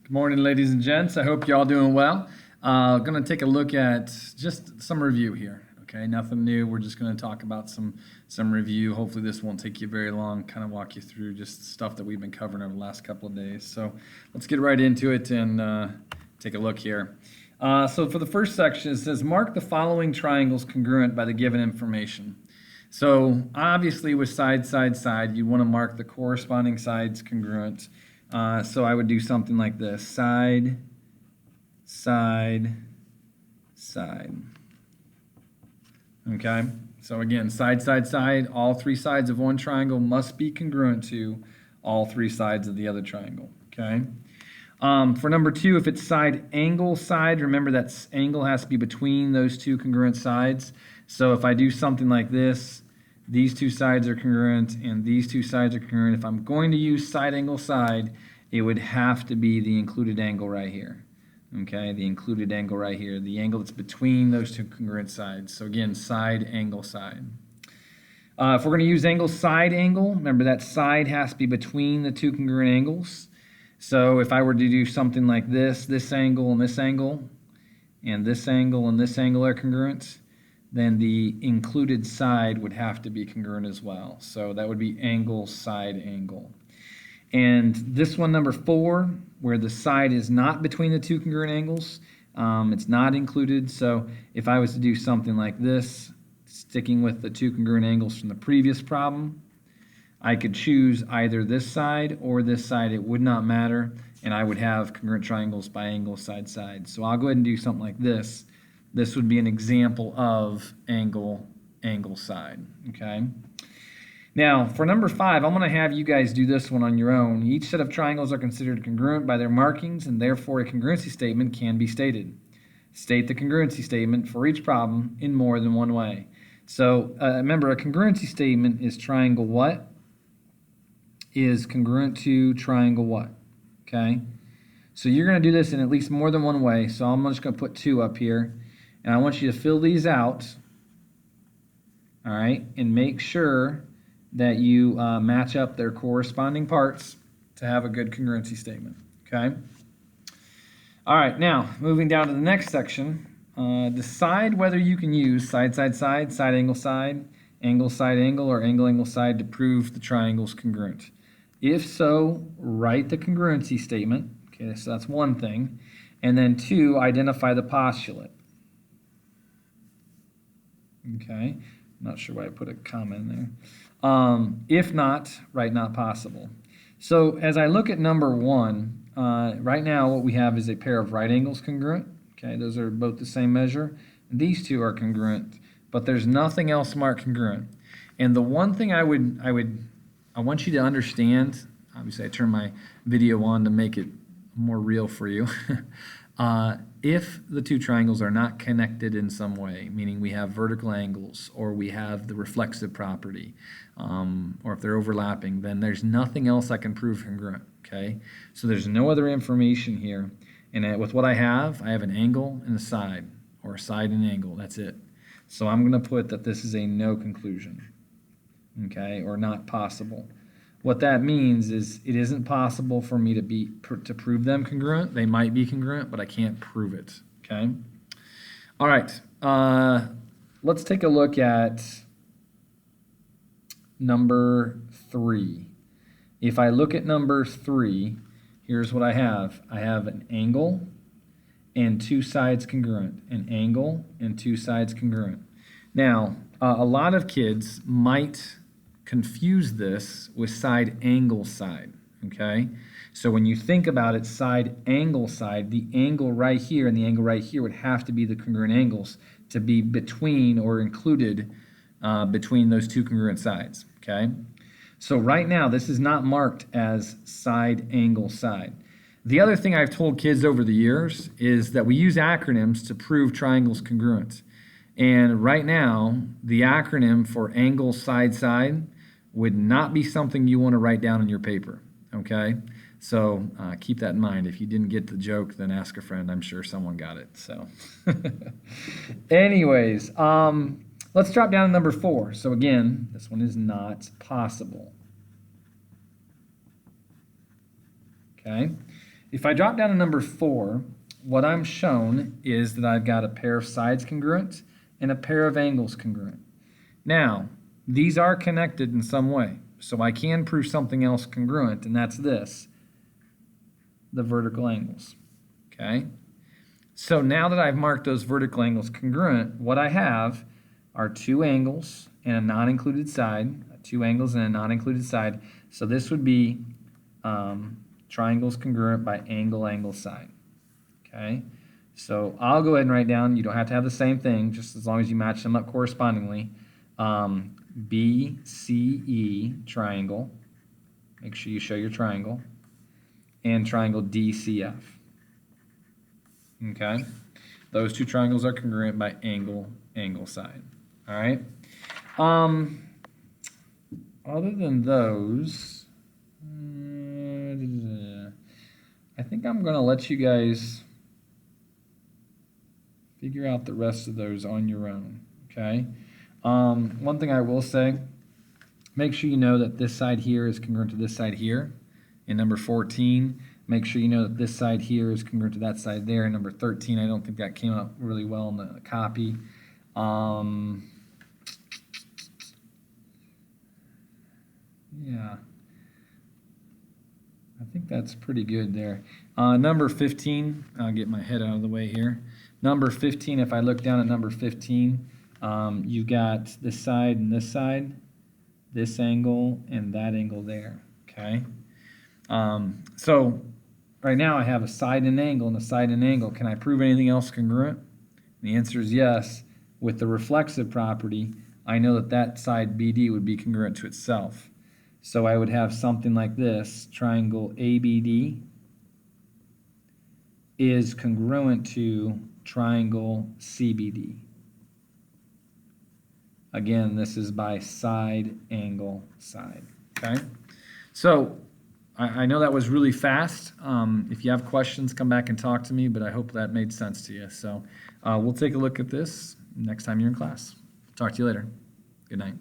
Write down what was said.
Good morning, ladies and gents. I hope you're all doing well. Going to take a look at just some review here. Okay, nothing new. We're just going to talk about some review. Hopefully this won't take you very long, kind of walk you through just stuff that we've been covering over the last couple of days. So let's get right into it and take a look here. So for the first section, it says, mark the following triangles congruent by the given information. So obviously with side, side, side, you want to mark the corresponding sides congruent. So I would do something like this: side, side, side. Okay, so again, side, side, side, all three sides of one triangle must be congruent to all three sides of the other triangle. Okay. For number two, if it's side, angle, side, remember that angle has to be between those two congruent sides. So if I do something like this, these two sides are congruent and these two sides are congruent. If I'm going to use side, angle, side, it would have to be the included angle right here. Okay, the included angle right here, the angle that's between those two congruent sides. So again, side, angle, side. If we're going to use angle, side, angle, remember that side has to be between the two congruent angles. So if I were to do something like this angle and this angle, and this angle and this angle are congruent, then the included side would have to be congruent as well. So that would be angle, side, angle. And this one, number four, where the side is not between the two congruent angles, it's not included. So if I was to do something like this, sticking with the two congruent angles from the previous problem, I could choose either this side or this side. It would not matter, and I would have congruent triangles by angle, side, side. So I'll go ahead and do something like this. This would be an example of angle, angle, side. Okay. Now, for number five, I'm going to have you guys do this one on your own. Each set of triangles are considered congruent by their markings, and therefore a congruency statement can be stated. State the congruency statement for each problem in more than one way. So remember, a congruency statement is triangle what? Is congruent to triangle what? Okay? So you're going to do this in at least more than one way. So I'm just going to put two up here. And I want you to fill these out. All right? And make sure that you match up their corresponding parts to have a good congruency statement. Okay? All right, now moving down to the next section. Decide whether you can use side, side, side, side, angle, side, angle, or angle, angle, side to prove the triangle's congruent. If so, write the congruency statement. Okay, so that's one thing. And then two, identify the postulate. Okay, not sure why I put a comma in there. If not, write not possible. So as I look at number one, right now what we have is a pair of right angles congruent. Okay, those are both the same measure. These two are congruent, but there's nothing else marked congruent. And the one thing I want you to understand, obviously I turned my video on to make it more real for you. If the two triangles are not connected in some way, meaning we have vertical angles or we have the reflexive property, or if they're overlapping, then there's nothing else I can prove congruent, okay? So there's no other information here. And with what I have an angle and a side, or a side and angle, that's it. So I'm going to put that this is a no conclusion, okay, or not possible. What that means is it isn't possible for me to prove them congruent. They might be congruent, but I can't prove it, okay? All right, let's take a look at number three. If I look at number three, here's what I have. I have an angle and two sides congruent, an angle and two sides congruent. Now, a lot of kids might confuse this with side, angle, side, okay? So when you think about it, side, angle, side, the angle right here and the angle right here would have to be the congruent angles to be between or included between those two congruent sides, okay? So right now, this is not marked as side, angle, side. The other thing I've told kids over the years is that we use acronyms to prove triangles congruent. And right now, the acronym for angle, side, side would not be something you want to write down in your paper, okay? So keep that in mind. If you didn't get the joke, then ask a friend. I'm sure someone got it. So anyways, let's drop down to number four. So again, this one is not possible. Okay. If I drop down to number 4, what I'm shown is that I've got a pair of sides congruent and a pair of angles congruent. Now, these are connected in some way, so I can prove something else congruent, and that's this, the vertical angles, okay? So now that I've marked those vertical angles congruent, what I have are 2 angles and a non-included side, 2 angles and a non-included side. So this would be triangles congruent by angle, angle, side. Okay, so I'll go ahead and write down, you don't have to have the same thing, just as long as you match them up correspondingly. BCE triangle, make sure you show your triangle, and triangle DCF. Okay, those 2 triangles are congruent by angle, angle, side. All right. Other than those, I think I'm going to let you guys figure out the rest of those on your own, okay? One thing I will say, make sure you know that this side here is congruent to this side here. In number 14, make sure you know that this side here is congruent to that side there. In number 13, I don't think that came out really well in the copy. Yeah, I think that's pretty good there. Number 15, I'll get my head out of the way here. Number 15, if I look down at number 15, you've got this side and this side, this angle and that angle there, okay? So right now I have a side and angle and a side and angle. Can I prove anything else congruent? The answer is yes. With the reflexive property, I know that that side BD would be congruent to itself. So I would have something like this, triangle ABD is congruent to triangle CBD. Again, this is by side, angle, side, okay? So I know that was really fast. If you have questions, come back and talk to me, but I hope that made sense to you. So we'll take a look at this next time you're in class. Talk to you later. Good night.